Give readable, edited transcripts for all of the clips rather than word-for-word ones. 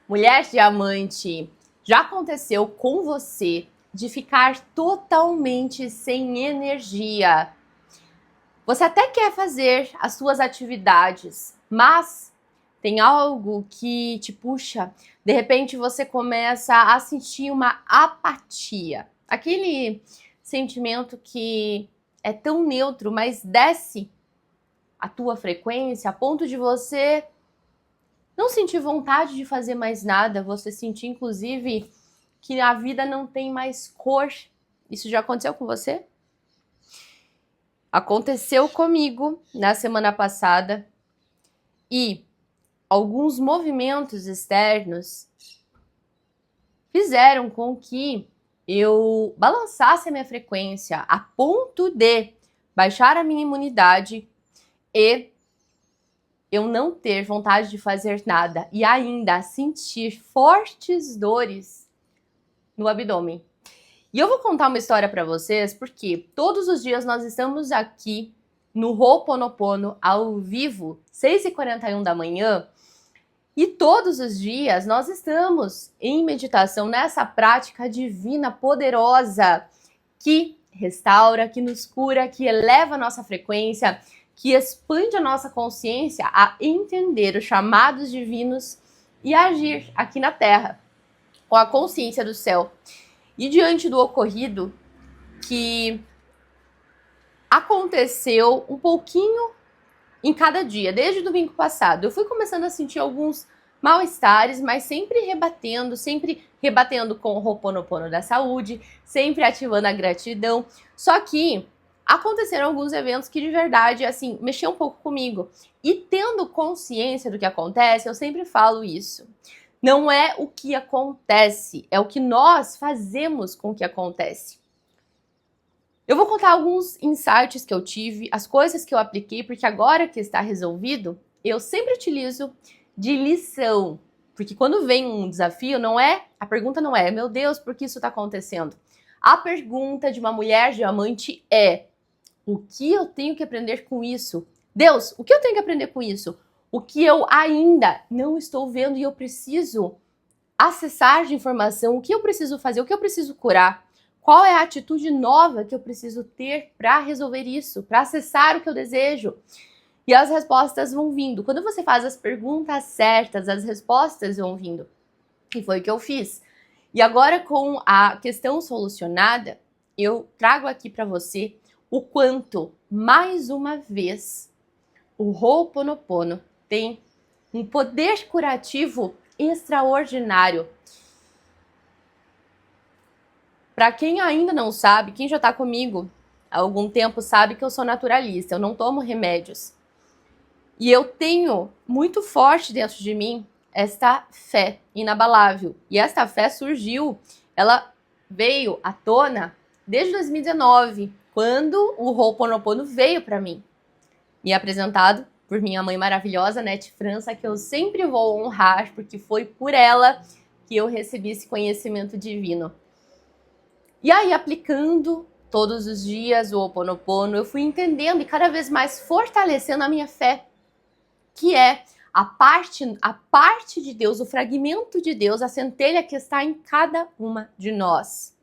Mulher diamante, já aconteceu com você de ficar totalmente sem energia? Você até quer fazer as suas atividades, mas tem algo que te puxa. De repente você começa a sentir uma apatia. Aquele sentimento que é tão neutro, mas desce a tua frequência a ponto de você não sentir vontade de fazer mais nada, você sentir, inclusive, que a vida não tem mais cor. Isso já aconteceu com você? Aconteceu comigo na semana passada e alguns movimentos externos fizeram com que eu balançasse a minha frequência a ponto de baixar a minha imunidade e eu não ter vontade de fazer nada e ainda sentir fortes dores no abdômen. E eu vou contar uma história para vocês porque todos os dias nós estamos aqui no Ho'oponopono ao vivo, 6h41 da manhã, e todos os dias nós estamos em meditação nessa prática divina, poderosa, que restaura, que nos cura, que eleva a nossa frequência, que expande a nossa consciência a entender os chamados divinos e agir aqui na Terra, com a consciência do céu. E diante do ocorrido que aconteceu um pouquinho em cada dia, desde o domingo passado, eu fui começando a sentir alguns mal-estares, mas sempre rebatendo com o Ho'oponopono da saúde, sempre ativando a gratidão. Só que aconteceram alguns eventos que de verdade, assim, mexeu um pouco comigo. E tendo consciência do que acontece, eu sempre falo isso. Não é o que acontece, é o que nós fazemos com o que acontece. Eu vou contar alguns insights que eu tive, as coisas que eu apliquei, porque agora que está resolvido, eu sempre utilizo de lição. Porque quando vem um desafio, a pergunta não é, meu Deus, por que isso está acontecendo? A pergunta de uma mulher diamante é, o que eu tenho que aprender com isso? Deus, o que eu tenho que aprender com isso? O que eu ainda não estou vendo e eu preciso acessar de informação, o que eu preciso fazer, o que eu preciso curar? Qual é a atitude nova que eu preciso ter para resolver isso, para acessar o que eu desejo? E as respostas vão vindo. Quando você faz as perguntas certas, as respostas vão vindo. E foi o que eu fiz. E agora, com a questão solucionada, eu trago aqui para você o quanto, mais uma vez, o Ho'oponopono tem um poder curativo extraordinário. Para quem ainda não sabe, quem já está comigo há algum tempo sabe que eu sou naturalista, eu não tomo remédios. E eu tenho muito forte dentro de mim esta fé inabalável. E esta fé surgiu, ela veio à tona desde 2019, quando o Ho'oponopono veio para mim. Me apresentado por minha mãe maravilhosa, Nete França, que eu sempre vou honrar, porque foi por ela que eu recebi esse conhecimento divino. E aí, aplicando todos os dias o Ho'oponopono, eu fui entendendo e cada vez mais fortalecendo a minha fé, que é a parte de Deus, o fragmento de Deus, a centelha que está em cada uma de nós.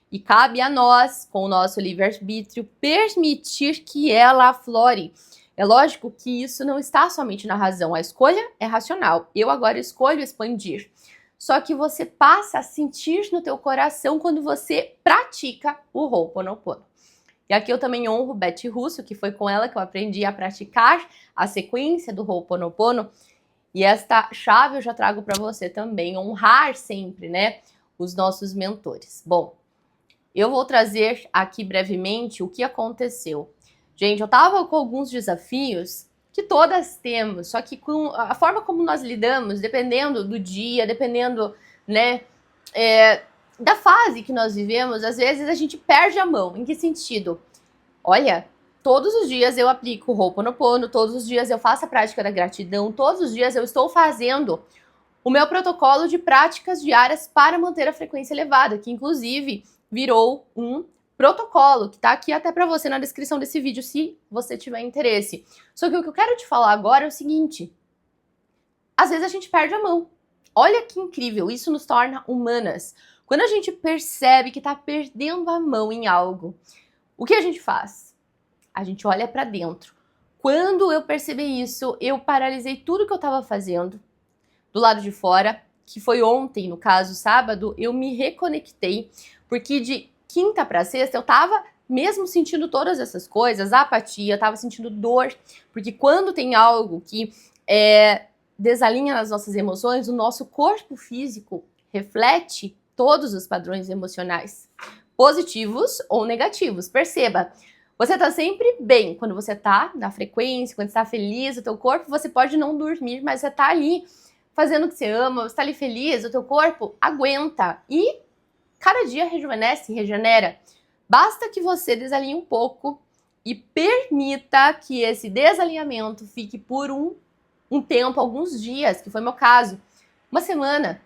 E cabe a nós, com o nosso livre-arbítrio, permitir que ela aflore. É lógico que isso não está somente na razão, a escolha é racional. Eu agora escolho expandir. Só que você passa a sentir no teu coração quando você pratica o Ho'oponopono. E aqui eu também honro Betty Russo, que foi com ela que eu aprendi a praticar a sequência do Ho'oponopono. E esta chave eu já trago para você também, honrar sempre, né, os nossos mentores. Bom, eu vou trazer aqui brevemente o que aconteceu. Gente, eu tava com alguns desafios que todas temos, só que com a forma como nós lidamos, dependendo do dia, dependendo, né, da fase que nós vivemos, às vezes a gente perde a mão. Em que sentido? Olha, todos os dias eu aplico o Ho'oponopono, todos os dias eu faço a prática da gratidão, todos os dias eu estou fazendo o meu protocolo de práticas diárias para manter a frequência elevada, que inclusive virou um protocolo, que tá aqui até para você na descrição desse vídeo, se você tiver interesse. Só que o que eu quero te falar agora é o seguinte: às vezes a gente perde a mão. Olha que incrível, isso nos torna humanas. Quando a gente percebe que está perdendo a mão em algo, o que a gente faz? A gente olha para dentro. Quando eu percebi isso, eu paralisei tudo que eu estava fazendo do lado de fora, que foi ontem, no caso, sábado, eu me reconectei, porque de quinta para sexta eu estava mesmo sentindo todas essas coisas, apatia, eu tava sentindo dor, porque quando tem algo que desalinha nas nossas emoções, o nosso corpo físico reflete todos os padrões emocionais, positivos ou negativos. Perceba, você tá sempre bem quando você tá na frequência, quando você tá feliz, o teu corpo, você pode não dormir, mas você tá ali fazendo o que você ama, você tá ali feliz, o teu corpo aguenta e cada dia rejuvenesce, regenera. Basta que você desalinhe um pouco e permita que esse desalinhamento fique por um tempo, alguns dias, que foi meu caso, uma semana.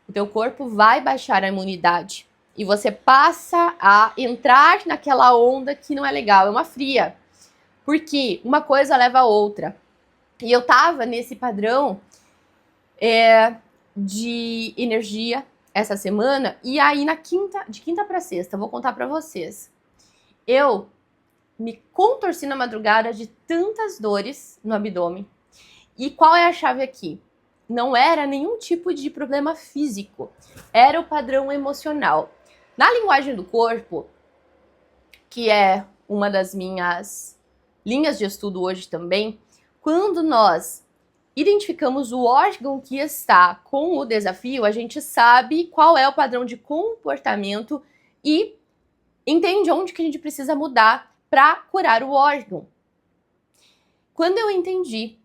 O teu corpo vai baixar a imunidade e você passa a entrar naquela onda que não é legal, é uma fria. Porque uma coisa leva a outra. E eu tava nesse padrão de energia essa semana, e aí de quinta para sexta, vou contar para vocês. Eu me contorci na madrugada de tantas dores no abdômen. E qual é a chave aqui? Não era nenhum tipo de problema físico, era o padrão emocional. Na linguagem do corpo, que é uma das minhas linhas de estudo hoje também, quando nós identificamos o órgão que está com o desafio, a gente sabe qual é o padrão de comportamento e entende onde que a gente precisa mudar para curar o órgão. Quando eu entendi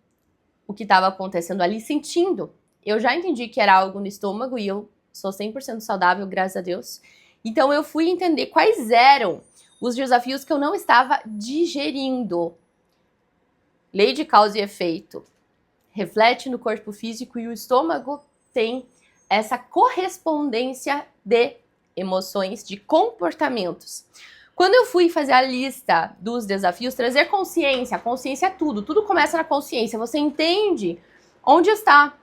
o que estava acontecendo ali, sentindo, eu já entendi que era algo no estômago e eu sou 100% saudável, graças a Deus. Então eu fui entender quais eram os desafios que eu não estava digerindo. Lei de causa e efeito. Reflete no corpo físico e o estômago tem essa correspondência de emoções, de comportamentos. Quando eu fui fazer a lista dos desafios, trazer consciência, consciência é tudo, tudo começa na consciência, você entende onde está.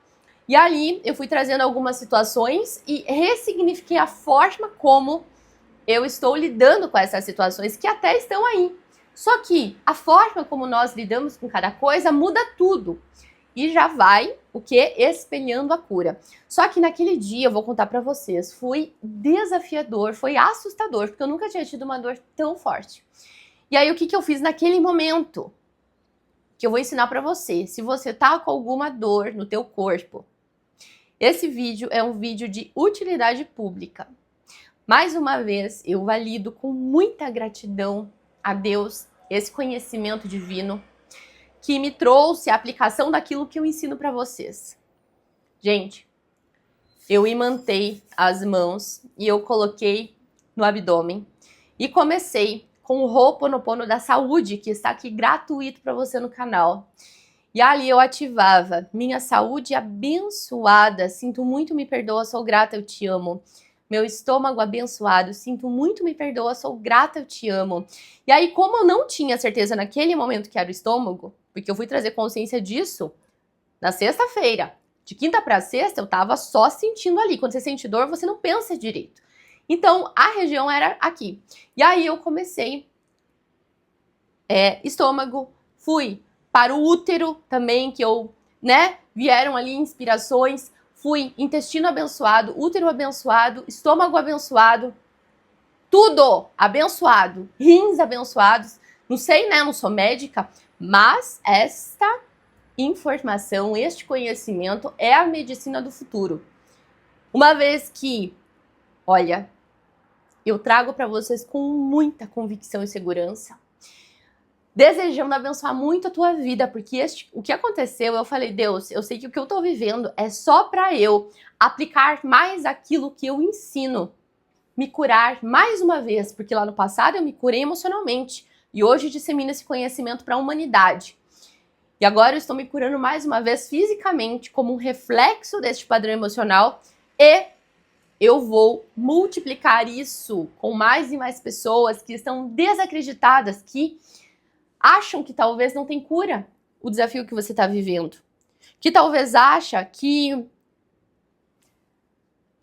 E ali eu fui trazendo algumas situações e ressignifiquei a forma como eu estou lidando com essas situações que até estão aí. Só que a forma como nós lidamos com cada coisa muda tudo. E já vai, o quê? Espelhando a cura. Só que naquele dia, eu vou contar pra vocês, foi desafiador, foi assustador, porque eu nunca tinha tido uma dor tão forte. E aí, o que eu fiz naquele momento? Que eu vou ensinar pra você. Se você tá com alguma dor no teu corpo, esse vídeo é um vídeo de utilidade pública. Mais uma vez, eu valido com muita gratidão a Deus esse conhecimento divino que me trouxe a aplicação daquilo que eu ensino para vocês. Gente, eu imantei as mãos e eu coloquei no abdômen e comecei com o Ho'oponopono da saúde, que está aqui gratuito para você no canal. E ali eu ativava minha saúde abençoada, sinto muito, me perdoa, sou grata, eu te amo. Meu estômago abençoado, sinto muito, me perdoa, sou grata, eu te amo. E aí, como eu não tinha certeza naquele momento que era o estômago, porque eu fui trazer consciência disso na sexta-feira. De quinta para sexta, eu tava só sentindo ali. Quando você sente dor, você não pensa direito. Então, a região era aqui. E aí, eu comecei estômago, fui para o útero também, que vieram ali inspirações. Fui intestino abençoado, útero abençoado, estômago abençoado, tudo abençoado, rins abençoados. Não sei, né? Não sou médica, mas esta informação, este conhecimento é a medicina do futuro. Uma vez que, olha, eu trago para vocês com muita convicção e segurança, desejando abençoar muito a tua vida, porque o que aconteceu, eu falei, Deus, eu sei que o que eu tô vivendo é só para eu aplicar mais aquilo que eu ensino, me curar mais uma vez, porque lá no passado eu me curei emocionalmente e hoje dissemino esse conhecimento para a humanidade. E agora eu estou me curando mais uma vez fisicamente, como um reflexo deste padrão emocional, e eu vou multiplicar isso com mais e mais pessoas que estão desacreditadas, que acham que talvez não tem cura o desafio que você está vivendo. Que talvez acha que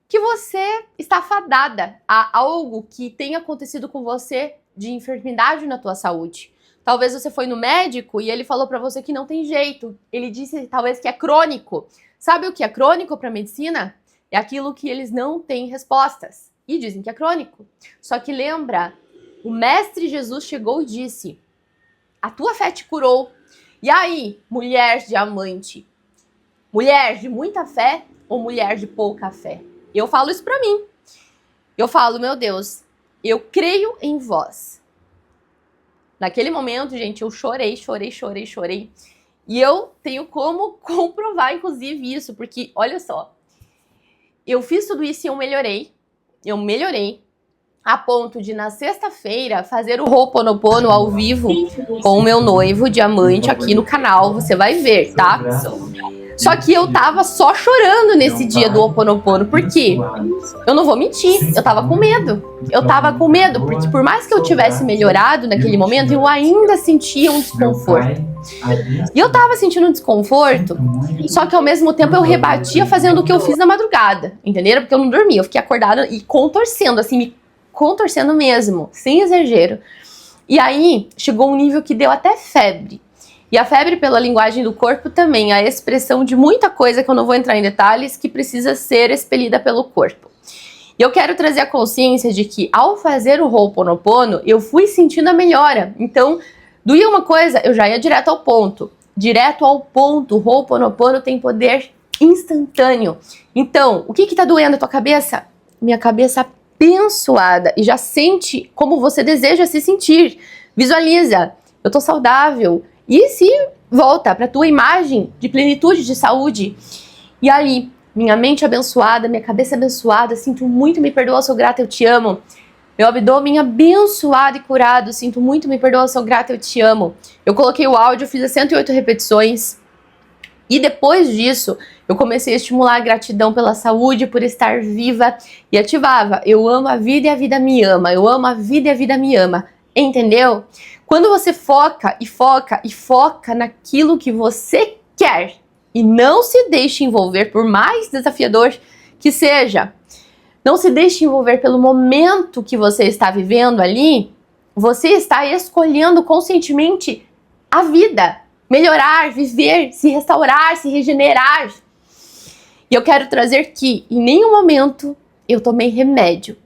que você está fadada a algo que tenha acontecido com você de enfermidade na tua saúde. Talvez você foi no médico e ele falou para você que não tem jeito. Ele disse talvez que é crônico. Sabe o que é crônico para a medicina? É aquilo que eles não têm respostas. E dizem que é crônico. Só que lembra, o Mestre Jesus chegou e disse: a tua fé te curou. E aí, mulher diamante? Mulher de muita fé ou mulher de pouca fé? Eu falo isso pra mim. Eu falo, meu Deus, eu creio em vós. Naquele momento, gente, eu chorei. E eu tenho como comprovar, inclusive, isso. Porque, olha só, eu fiz tudo isso e eu melhorei. A ponto de, na sexta-feira, fazer o Ho'oponopono ao vivo com o meu noivo diamante aqui no canal. Você vai ver, tá? Só que eu tava só chorando nesse dia do Ho'oponopono. Por quê? Eu não vou mentir, eu tava com medo. Porque por mais que eu tivesse melhorado naquele momento, eu ainda sentia um desconforto. E eu tava sentindo um desconforto, só que ao mesmo tempo eu rebatia fazendo o que eu fiz na madrugada, entenderam? Porque eu não dormia, eu fiquei acordada e contorcendo, assim, me contorcendo mesmo, sem exagero. E aí chegou um nível que deu até febre. E a febre, pela linguagem do corpo, também é a expressão de muita coisa que eu não vou entrar em detalhes, que precisa ser expelida pelo corpo. E eu quero trazer a consciência de que, ao fazer o Ho'oponopono, eu fui sentindo a melhora. Então, doía uma coisa, eu já ia direto ao ponto. O Ho'oponopono tem poder instantâneo. Então, o que tá doendo a tua cabeça? Minha cabeça abençoada. E já sente como você deseja se sentir. Visualiza, eu tô saudável. E se volta para a tua imagem de plenitude, de saúde. E aí, minha mente abençoada, minha cabeça abençoada, sinto muito, me perdoa, sou grata, eu te amo. Meu abdômen abençoado e curado, sinto muito, me perdoa, sou grata, eu te amo. Eu coloquei o áudio, fiz as 108 repetições. E depois disso, eu comecei a estimular a gratidão pela saúde, por estar viva. E ativava, eu amo a vida e a vida me ama. Eu amo a vida e a vida me ama. Entendeu? Quando você foca naquilo que você quer e não se deixe envolver, por mais desafiador que seja, não se deixe envolver pelo momento que você está vivendo ali, você está escolhendo conscientemente a vida, melhorar, viver, se restaurar, se regenerar. E eu quero trazer que em nenhum momento eu tomei remédio.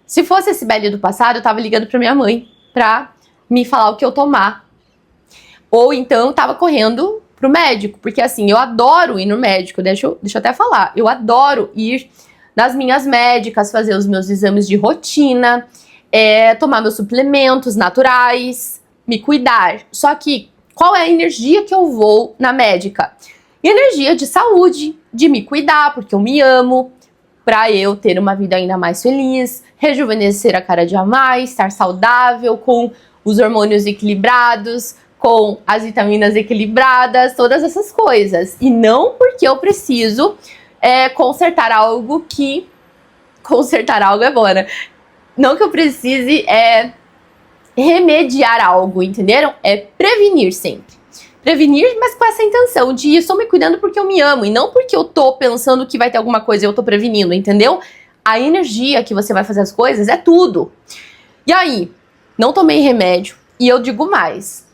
Se fosse esse Sibeli do passado, eu tava ligando pra minha mãe pra me falar o que eu tomar. Ou então eu tava correndo pro médico, porque assim, eu adoro ir no médico, deixa eu até falar, eu adoro ir nas minhas médicas, fazer os meus exames de rotina, tomar meus suplementos naturais, me cuidar. Só que, qual é a energia que eu vou na médica? Energia de saúde, de me cuidar, porque eu me amo, para eu ter uma vida ainda mais feliz, rejuvenescer a cada dia mais, estar saudável, com os hormônios equilibrados, com as vitaminas equilibradas, todas essas coisas. E não porque eu preciso consertar algo que... Consertar algo é bom, né? Não que eu precise remediar algo, entenderam? É prevenir sempre. Prevenir, mas com essa intenção de estou me cuidando porque eu me amo e não porque eu tô pensando que vai ter alguma coisa e eu tô prevenindo, entendeu? A energia que você vai fazer as coisas é tudo. E aí, não tomei remédio e eu digo mais.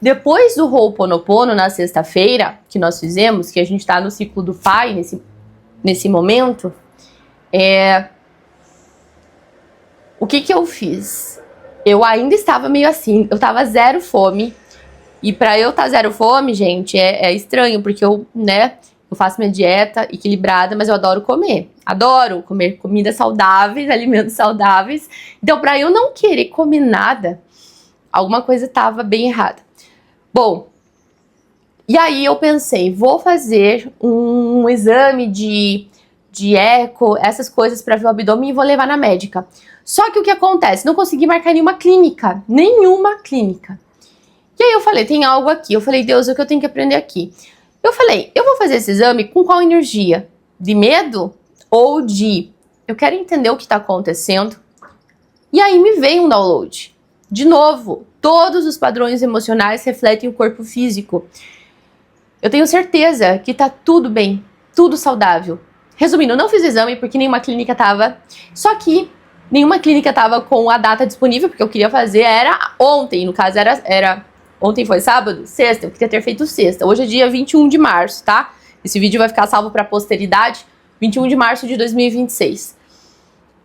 Depois do Ho'oponopono, na sexta-feira, que nós fizemos, que a gente tá no ciclo do Pai, nesse momento, o que eu fiz? Eu ainda estava meio assim, eu tava zero fome. E pra eu estar zero fome, gente, é estranho, porque eu faço minha dieta equilibrada, mas eu adoro comer. Adoro comer comidas saudáveis, alimentos saudáveis. Então, pra eu não querer comer nada, alguma coisa tava bem errada. Bom, e aí eu pensei, vou fazer um exame de eco, essas coisas pra ver o abdômen e vou levar na médica. Só que o que acontece? Não consegui marcar nenhuma clínica. E aí eu falei, tem algo aqui. Eu falei, Deus, o que eu tenho que aprender aqui? Eu falei, eu vou fazer esse exame com qual energia? De medo? Ou de, eu quero entender o que está acontecendo? E aí me veio um download. De novo, todos os padrões emocionais refletem o corpo físico. Eu tenho certeza que tá tudo bem, tudo saudável. Resumindo, eu não fiz o exame porque nenhuma clínica tava. Só que nenhuma clínica tava com a data disponível, porque eu queria fazer era ontem. No caso, era ontem foi sábado? Sexta. Eu queria ter feito sexta. Hoje é dia 21 de março, tá? Esse vídeo vai ficar salvo pra posteridade. 21 de março de 2026.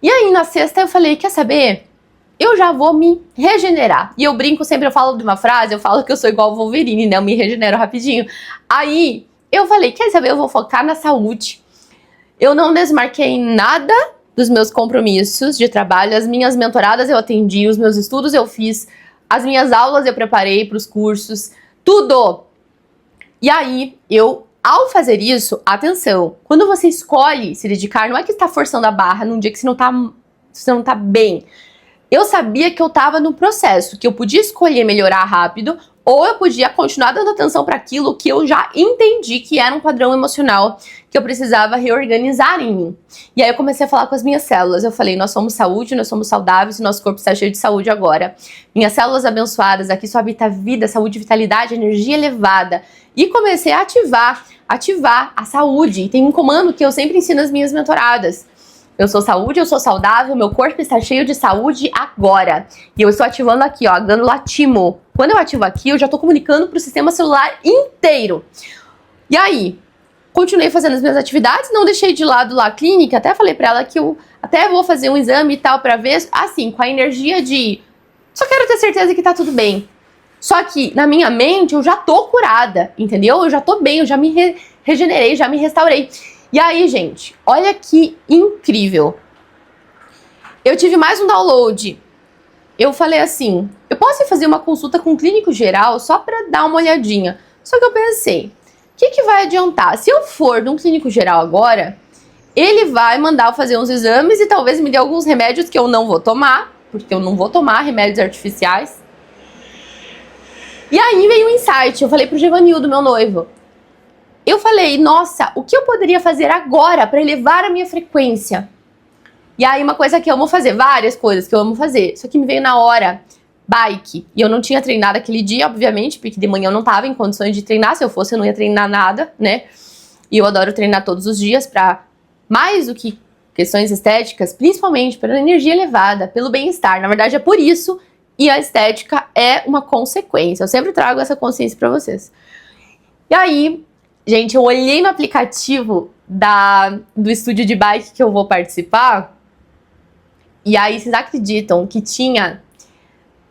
E aí, na sexta, eu falei, quer saber? Eu já vou me regenerar. E eu brinco sempre, eu falo de uma frase, eu falo que eu sou igual o Wolverine, né? Eu me regenero rapidinho. Aí, eu falei, quer saber? Eu vou focar na saúde. Eu não desmarquei nada dos meus compromissos de trabalho. As minhas mentoradas eu atendi, os meus estudos eu fiz, as minhas aulas eu preparei para os cursos, tudo. E aí, ao fazer isso, atenção, quando você escolhe se dedicar, não é que está forçando a barra num dia que você não tá bem. Eu sabia que eu tava no processo, que eu podia escolher melhorar rápido, ou eu podia continuar dando atenção para aquilo que eu já entendi que era um padrão emocional que eu precisava reorganizar em mim. E aí eu comecei a falar com as minhas células. Eu falei, nós somos saúde, nós somos saudáveis e nosso corpo está cheio de saúde agora. Minhas células abençoadas, aqui só habita vida, saúde, vitalidade, energia elevada. E comecei a ativar a saúde. E tem um comando que eu sempre ensino às minhas mentoradas. Eu sou saúde, eu sou saudável, meu corpo está cheio de saúde agora. E eu estou ativando aqui, ó, a glândula timo. Quando eu ativo aqui, eu já estou comunicando para o sistema celular inteiro. E aí, continuei fazendo as minhas atividades, não deixei de lado lá a clínica, até falei para ela que eu até vou fazer um exame e tal para ver, assim, com a energia de só quero ter certeza que tá tudo bem. Só que na minha mente eu já tô curada, entendeu? Eu já tô bem, eu já me regenerei, já me restaurei. E aí, gente, olha que incrível. Eu tive mais um download. Eu falei assim, eu posso ir fazer uma consulta com um clínico geral só pra dar uma olhadinha. Só que eu pensei, o que vai adiantar? Se eu for num clínico geral agora, ele vai mandar eu fazer uns exames e talvez me dê alguns remédios que eu não vou tomar, porque eu não vou tomar remédios artificiais. E aí veio um insight, eu falei pro Givanildo, meu noivo. Eu falei, nossa, o que eu poderia fazer agora para elevar a minha frequência? E aí uma coisa que eu amo fazer, várias coisas que eu amo fazer, só que me veio na hora, bike. E eu não tinha treinado aquele dia, obviamente, porque de manhã eu não tava em condições de treinar, se eu fosse eu não ia treinar nada, né? E eu adoro treinar todos os dias pra mais do que questões estéticas, principalmente pela energia elevada, pelo bem-estar. Na verdade é por isso, e a estética é uma consequência. Eu sempre trago essa consciência pra vocês. E aí, gente, eu olhei no aplicativo do estúdio de bike que eu vou participar. E aí, vocês acreditam que tinha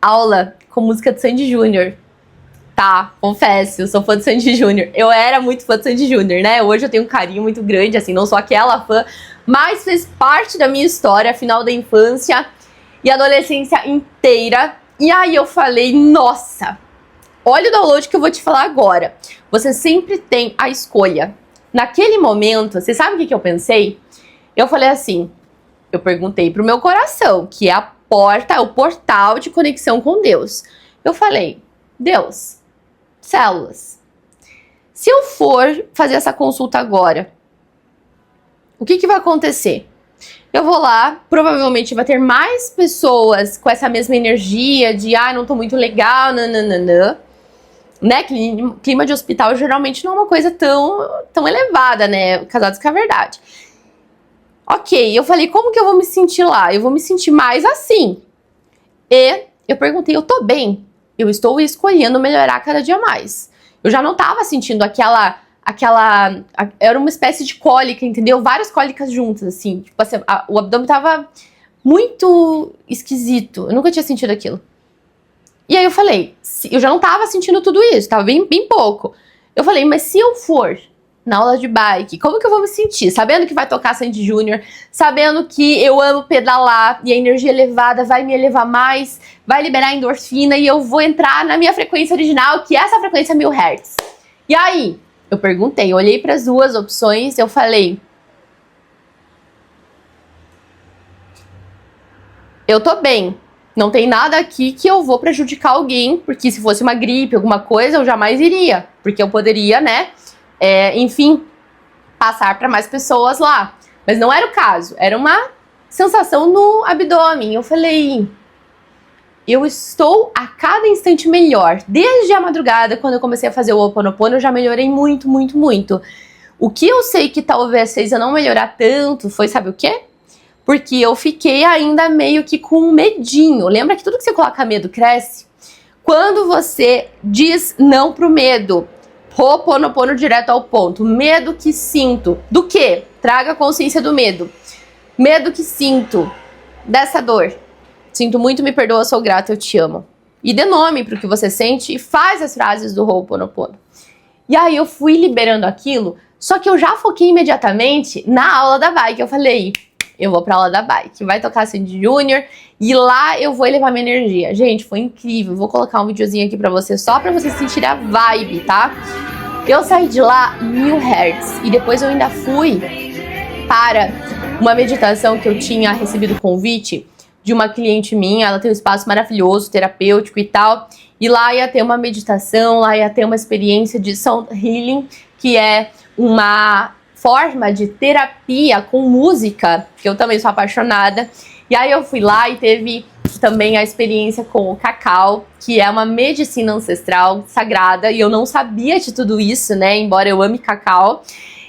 aula com música do Sandy Júnior? Tá, confesso, eu sou fã do Sandy Júnior. Eu era muito fã do Sandy Júnior, né? Hoje eu tenho um carinho muito grande, assim, não sou aquela fã, mas fez parte da minha história, final da infância e adolescência inteira. E aí eu falei, nossa, olha o download que eu vou te falar agora. Você sempre tem a escolha. Naquele momento, você sabe o que eu pensei? Eu falei assim, eu perguntei pro meu coração, que é a porta, é o portal de conexão com Deus. Eu falei, Deus, células, se eu for fazer essa consulta agora, o que vai acontecer? Eu vou lá, provavelmente vai ter mais pessoas com essa mesma energia de, não tô muito legal, nananana. Né, clima de hospital geralmente não é uma coisa tão elevada, né, casados com a verdade. Ok, eu falei, como que eu vou me sentir lá? Eu vou me sentir mais assim. E eu perguntei, eu tô bem? Eu estou escolhendo melhorar cada dia mais. Eu já não tava sentindo era uma espécie de cólica, entendeu? Várias cólicas juntas, assim. Tipo assim, o abdômen tava muito esquisito. Eu nunca tinha sentido aquilo. E aí eu falei, eu já não tava sentindo tudo isso, tava bem pouco. Eu falei, mas se eu for na aula de bike, como que eu vou me sentir? Sabendo que vai tocar Sandy Júnior, sabendo que eu amo pedalar e a energia elevada vai me elevar mais, vai liberar endorfina e eu vou entrar na minha frequência original, que é essa frequência 1000 Hz. E aí, eu perguntei, eu olhei para as duas opções, eu falei, eu tô bem. Não tem nada aqui que eu vou prejudicar alguém, porque se fosse uma gripe, alguma coisa, eu jamais iria. Porque eu poderia, né, enfim, passar para mais pessoas lá. Mas não era o caso, era uma sensação no abdômen. Eu falei, eu estou a cada instante melhor. Desde a madrugada, quando eu comecei a fazer o Ho'oponopono, eu já melhorei muito, muito, muito. O que eu sei que talvez fez eu não melhorar tanto foi, sabe o quê? Porque eu fiquei ainda meio que com um medinho. Lembra que tudo que você coloca medo cresce? Quando você diz não pro medo, Ho'oponopono direto ao ponto. Medo que sinto. Do quê? Traga consciência do medo. Medo que sinto dessa dor. Sinto muito, me perdoa, sou grata, eu te amo. E dê nome pro que você sente e faz as frases do Ho'oponopono. E aí eu fui liberando aquilo, só que eu já foquei imediatamente na aula da bike. Eu falei, eu vou pra aula da bike, vai tocar Sandy Júnior e lá eu vou elevar minha energia. Gente, foi incrível. Vou colocar um videozinho aqui pra você, só pra você sentir a vibe, tá? Eu saí de lá 1000 Hz e depois eu ainda fui para uma meditação que eu tinha recebido convite de uma cliente minha. Ela tem um espaço maravilhoso, terapêutico e tal. E lá ia ter uma meditação, lá ia ter uma experiência de sound healing, que é uma forma de terapia com música, que eu também sou apaixonada. E aí eu fui lá e teve também a experiência com o cacau, que é uma medicina ancestral sagrada, e eu não sabia de tudo isso, né, embora eu ame cacau.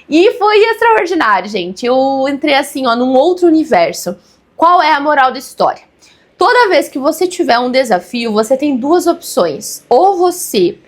E foi extraordinário, gente. Eu entrei assim, ó, num outro universo. Qual é a moral da história? Toda vez que você tiver um desafio, você tem duas opções. Ou você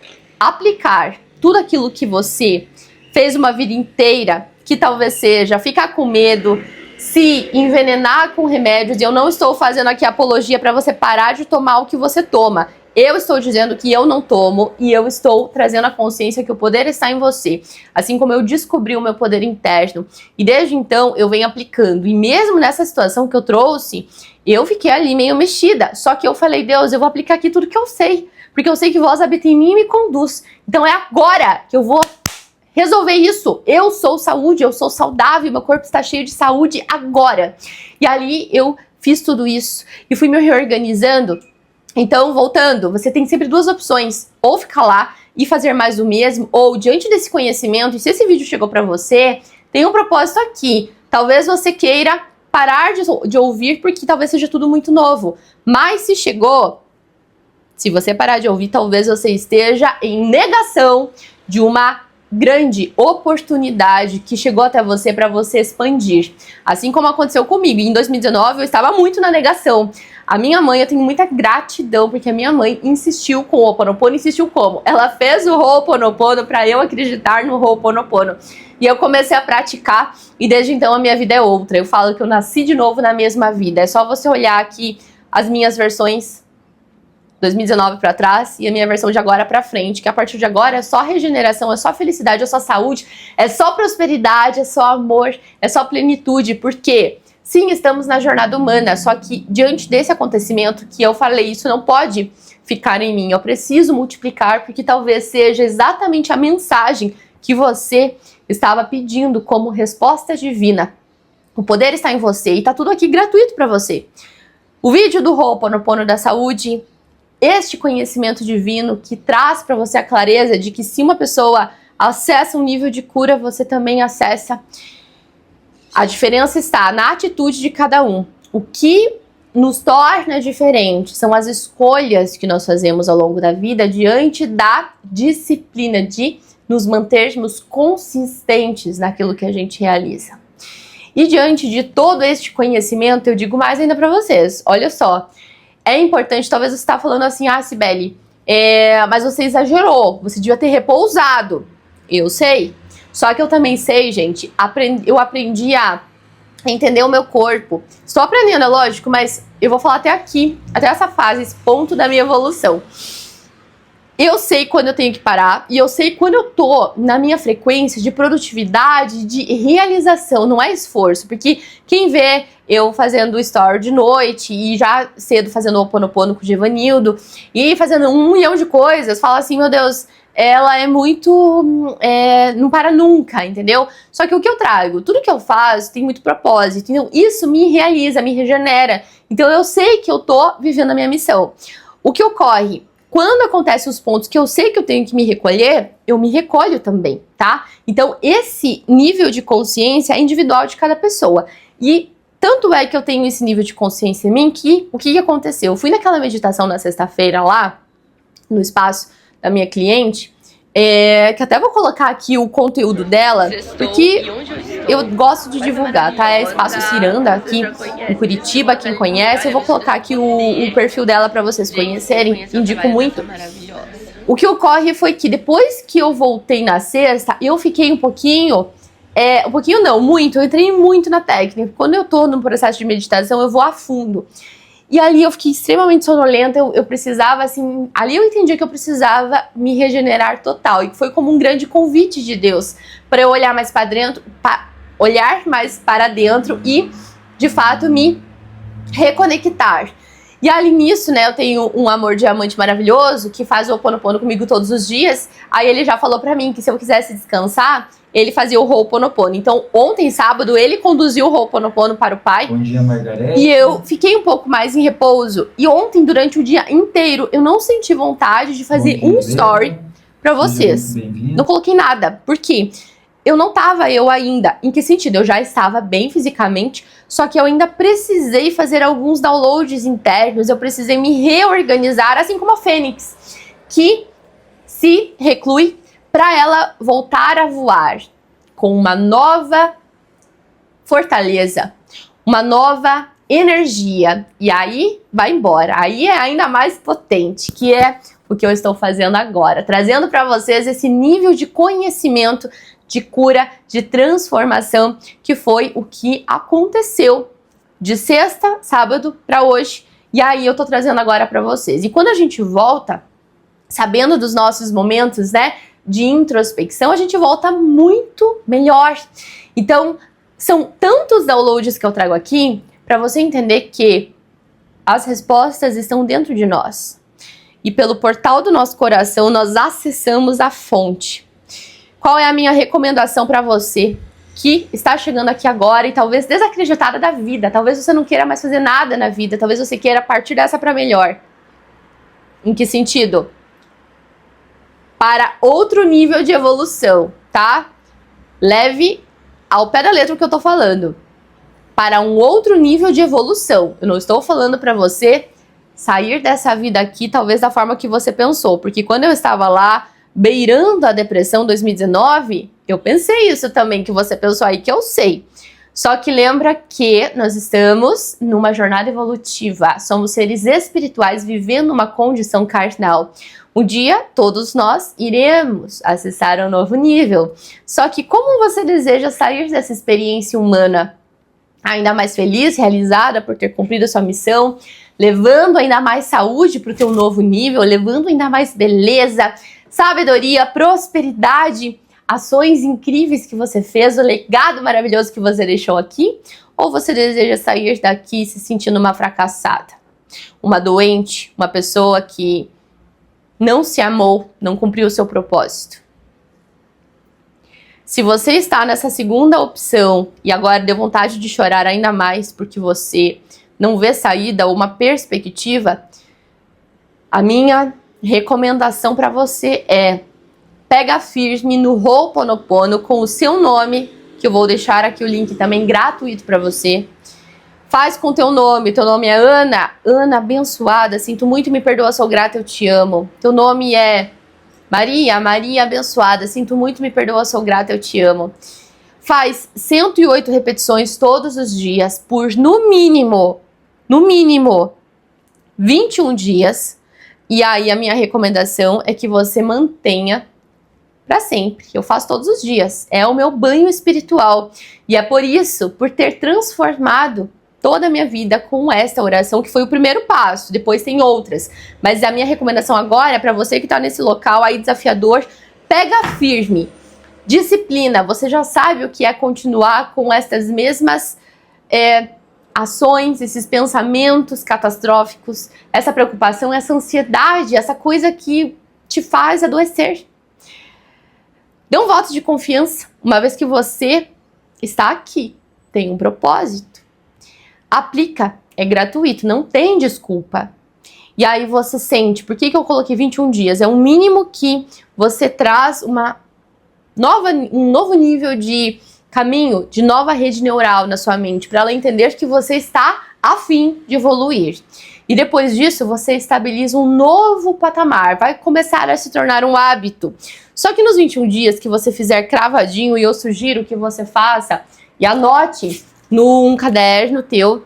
aplicar tudo aquilo que você fez uma vida inteira, que talvez seja ficar com medo, se envenenar com remédios, e eu não estou fazendo aqui apologia para você parar de tomar o que você toma. Eu estou dizendo que eu não tomo e eu estou trazendo a consciência que o poder está em você. Assim como eu descobri o meu poder interno. E desde então eu venho aplicando. E mesmo nessa situação que eu trouxe, eu fiquei ali meio mexida. Só que eu falei, Deus, eu vou aplicar aqui tudo que eu sei. Porque eu sei que voz habita em mim e me conduz. Então é agora que eu vou resolver isso. Eu sou saúde, eu sou saudável, meu corpo está cheio de saúde agora. E ali eu fiz tudo isso e fui me reorganizando. Então, voltando, você tem sempre duas opções, ou ficar lá e fazer mais do mesmo, ou diante desse conhecimento, e se esse vídeo chegou pra você, tem um propósito aqui. Talvez você queira parar de ouvir porque talvez seja tudo muito novo, mas se chegou, se você parar de ouvir, talvez você esteja em negação de uma grande oportunidade que chegou até você para você expandir. Assim como aconteceu comigo. Em 2019 eu estava muito na negação. A minha mãe, eu tenho muita gratidão, porque a minha mãe insistiu com o Ho'oponopono. Insistiu como? Ela fez o Ho'oponopono para eu acreditar no Ho'oponopono. E eu comecei a praticar e desde então a minha vida é outra. Eu falo que eu nasci de novo na mesma vida. É só você olhar aqui as minhas versões 2019 para trás e a minha versão de agora para frente, que a partir de agora é só regeneração, é só felicidade, é só saúde, é só prosperidade, é só amor, é só plenitude. Por quê? Sim, estamos na jornada humana, só que diante desse acontecimento que eu falei, isso não pode ficar em mim. Eu preciso multiplicar porque talvez seja exatamente a mensagem que você estava pedindo como resposta divina. O poder está em você e tá tudo aqui gratuito para você. O vídeo do Ho'oponopono da saúde, este conhecimento divino que traz para você a clareza de que se uma pessoa acessa um nível de cura, você também acessa. A diferença está na atitude de cada um. O que nos torna diferentes são as escolhas que nós fazemos ao longo da vida diante da disciplina de nos mantermos consistentes naquilo que a gente realiza. E diante de todo este conhecimento, eu digo mais ainda para vocês. Olha só, é importante, talvez você está falando assim, ah, Cibele, mas você exagerou, você devia ter repousado. Eu sei. Só que eu também sei, gente, eu aprendi a entender o meu corpo. Estou aprendendo, é lógico, mas eu vou falar até aqui, até essa fase, esse ponto da minha evolução. Eu sei quando eu tenho que parar e eu sei quando eu tô na minha frequência de produtividade, de realização, não é esforço, porque quem vê eu fazendo story de noite e já cedo fazendo o Ho'oponopono com o Givanildo e fazendo 1 milhão de coisas, fala assim, meu Deus, ela é muito, não para nunca, entendeu? Só que o que eu trago, tudo que eu faço tem muito propósito, entendeu? Isso me realiza, me regenera, então eu sei que eu tô vivendo a minha missão. O que ocorre? Quando acontecem os pontos que eu sei que eu tenho que me recolher, eu me recolho também, tá? Então, esse nível de consciência é individual de cada pessoa. E tanto é que eu tenho esse nível de consciência em mim que, o que aconteceu? Eu fui naquela meditação na sexta-feira lá, no espaço da minha cliente, que até vou colocar aqui o conteúdo dela, porque eu gosto de divulgar, tá? É Espaço Ciranda aqui em Curitiba, quem conhece. Eu vou colocar aqui o perfil dela para vocês conhecerem, indico muito. O que ocorre foi que depois que eu voltei na sexta, eu fiquei muito, eu entrei muito na técnica. Quando eu tô no processo de meditação, eu vou a fundo. E ali eu fiquei extremamente sonolenta, eu precisava, assim, ali eu entendi que eu precisava me regenerar total. E foi como um grande convite de Deus para eu olhar mais para dentro, e, de fato, me reconectar. E ali nisso, né, eu tenho um amor diamante maravilhoso que faz o Ho'oponopono comigo todos os dias. Aí ele já falou pra mim que se eu quisesse descansar, ele fazia o Ho'oponopono. Então, ontem, sábado, ele conduziu o Ho'oponopono para o pai. Bom dia, Margarete. E eu fiquei um pouco mais em repouso. E ontem, durante o dia inteiro, eu não senti vontade de fazer um story pra vocês. Não coloquei nada. Por quê? Eu não tava eu ainda. Em que sentido? Eu já estava bem fisicamente, só que eu ainda precisei fazer alguns downloads internos, eu precisei me reorganizar, assim como a Fênix, que se reclui para ela voltar a voar com uma nova fortaleza, uma nova energia. E aí vai embora. Aí é ainda mais potente, que é o que eu estou fazendo agora, trazendo para vocês esse nível de conhecimento, de cura, de transformação, que foi o que aconteceu de sexta, sábado para hoje. E aí eu tô trazendo agora para vocês. E quando a gente volta, sabendo dos nossos momentos, né, de introspecção, a gente volta muito melhor. Então, são tantos downloads que eu trago aqui para você entender que as respostas estão dentro de nós. E pelo portal do nosso coração, nós acessamos a fonte. Qual é a minha recomendação para você que está chegando aqui agora e talvez desacreditada da vida? Talvez você não queira mais fazer nada na vida, talvez você queira partir dessa para melhor. Em que sentido? Para outro nível de evolução, tá? Leve ao pé da letra o que eu tô falando. Para um outro nível de evolução. Eu não estou falando para você sair dessa vida aqui talvez da forma que você pensou, porque quando eu estava lá beirando a depressão 2019, eu pensei isso também que você pensou aí, que eu sei. Só que lembra que nós estamos numa jornada evolutiva, somos seres espirituais vivendo uma condição carnal. Um dia, todos nós iremos acessar um novo nível. Só que como você deseja sair dessa experiência humana ainda mais feliz, realizada por ter cumprido a sua missão, levando ainda mais saúde para o teu novo nível, levando ainda mais beleza, sabedoria, prosperidade, ações incríveis que você fez, o legado maravilhoso que você deixou aqui? Ou você deseja sair daqui se sentindo uma fracassada, uma doente, uma pessoa que não se amou, não cumpriu o seu propósito? Se você está nessa segunda opção e agora deu vontade de chorar ainda mais porque você não vê saída ou uma perspectiva, a minha recomendação para você é: pega firme no Ho'oponopono com o seu nome, que eu vou deixar aqui o link também gratuito para você. Faz com teu nome é Ana, Ana abençoada, sinto muito, me perdoa, sou grata, eu te amo. Teu nome é Maria, Maria abençoada, sinto muito, me perdoa, sou grata, eu te amo. Faz 108 repetições todos os dias por no mínimo 21 dias. E aí a minha recomendação é que você mantenha para sempre. Eu faço todos os dias. É o meu banho espiritual. E é por isso, por ter transformado toda a minha vida com esta oração, que foi o primeiro passo. Depois tem outras. Mas a minha recomendação agora é para você que está nesse local aí desafiador, pega firme. Disciplina. Você já sabe o que é continuar com estas mesmas ações, esses pensamentos catastróficos, essa preocupação, essa ansiedade, essa coisa que te faz adoecer. Dê um voto de confiança, uma vez que você está aqui, tem um propósito. Aplica, é gratuito, não tem desculpa. E aí você sente, por que eu coloquei 21 dias? É o mínimo que você traz um novo nível de caminho, de nova rede neural na sua mente, para ela entender que você está a fim de evoluir. E depois disso, você estabiliza um novo patamar, vai começar a se tornar um hábito. Só que nos 21 dias que você fizer cravadinho, e eu sugiro que você faça e anote num caderno teu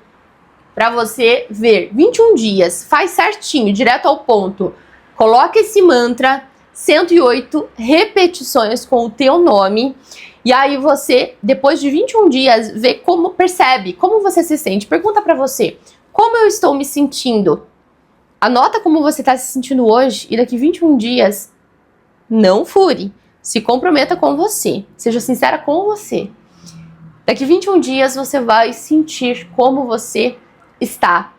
para você ver. 21 dias, faz certinho, direto ao ponto. Coloca esse mantra, 108 repetições com o teu nome. E aí você, depois de 21 dias, vê como, percebe como você se sente. Pergunta para você, como eu estou me sentindo? Anota como você está se sentindo hoje e daqui 21 dias, não fure. Se comprometa com você. Seja sincera com você. Daqui 21 dias você vai sentir como você está.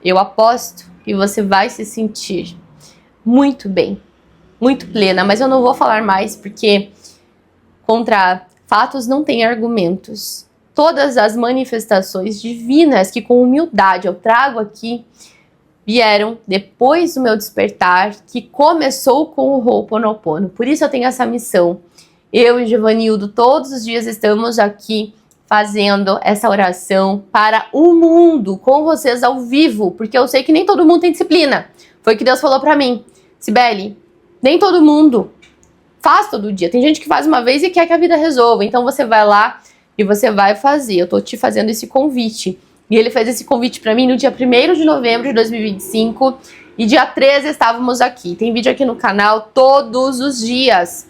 Eu aposto que você vai se sentir muito bem, muito plena. Mas eu não vou falar mais porque contra fatos não tem argumentos. Todas as manifestações divinas que com humildade eu trago aqui vieram depois do meu despertar, que começou com o Ho'oponopono. Por isso eu tenho essa missão. Eu e Givanildo todos os dias estamos aqui fazendo essa oração para o mundo, com vocês ao vivo, porque eu sei que nem todo mundo tem disciplina. Foi o que Deus falou para mim. Sibeli, nem todo mundo faz todo dia. Tem gente que faz uma vez e quer que a vida resolva. Então você vai lá e você vai fazer. Eu tô te fazendo esse convite. E ele fez esse convite para mim no dia 1º de novembro de 2025. E dia 13 estávamos aqui. Tem vídeo aqui no canal todos os dias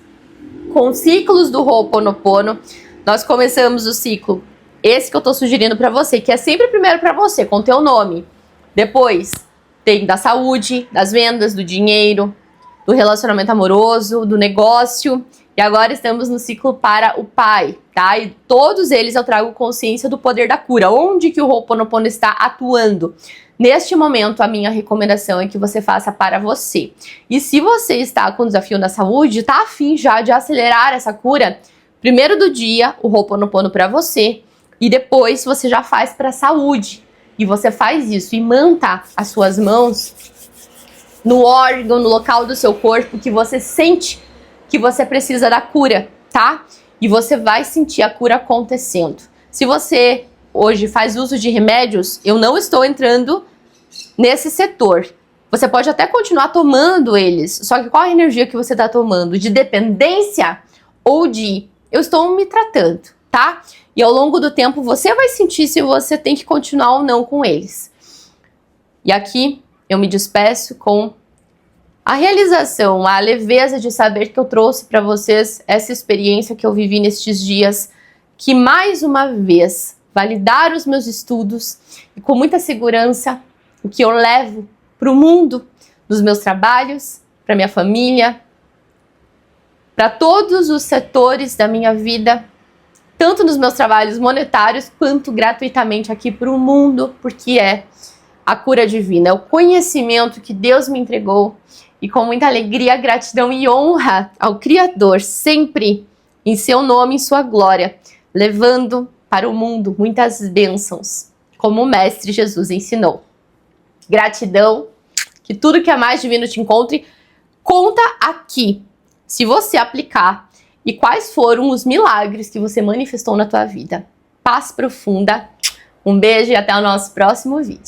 com ciclos do Ho'oponopono. Nós começamos o ciclo, esse que eu tô sugerindo para você, que é sempre primeiro para você, com o teu nome. Depois tem da saúde, das vendas, do dinheiro, do relacionamento amoroso, do negócio. E agora estamos no ciclo para o pai, tá? E todos eles eu trago consciência do poder da cura. Onde que o Ho'oponopono está atuando? Neste momento, a minha recomendação é que você faça para você. E se você está com desafio na saúde, tá afim já de acelerar essa cura, primeiro do dia, o Ho'oponopono para você. E depois você já faz para a saúde. E você faz isso e manta as suas mãos no órgão, no local do seu corpo que você sente que você precisa da cura, tá? E você vai sentir a cura acontecendo. Se você hoje faz uso de remédios, eu não estou entrando nesse setor. Você pode até continuar tomando eles, só que qual a energia que você está tomando? De dependência ou de eu estou me tratando, tá? E ao longo do tempo você vai sentir se você tem que continuar ou não com eles. E aqui eu me despeço com a realização, a leveza de saber que eu trouxe para vocês essa experiência que eu vivi nestes dias, que mais uma vez validar os meus estudos e com muita segurança o que eu levo para o mundo, nos meus trabalhos, para minha família, para todos os setores da minha vida, tanto nos meus trabalhos monetários quanto gratuitamente aqui para o mundo, porque é a cura divina, é o conhecimento que Deus me entregou. E com muita alegria, gratidão e honra ao Criador, sempre em seu nome, em sua glória, levando para o mundo muitas bênçãos, como o Mestre Jesus ensinou. Gratidão, que tudo que é mais divino te encontre. Conta aqui, se você aplicar, e quais foram os milagres que você manifestou na tua vida. Paz profunda, um beijo e até o nosso próximo vídeo.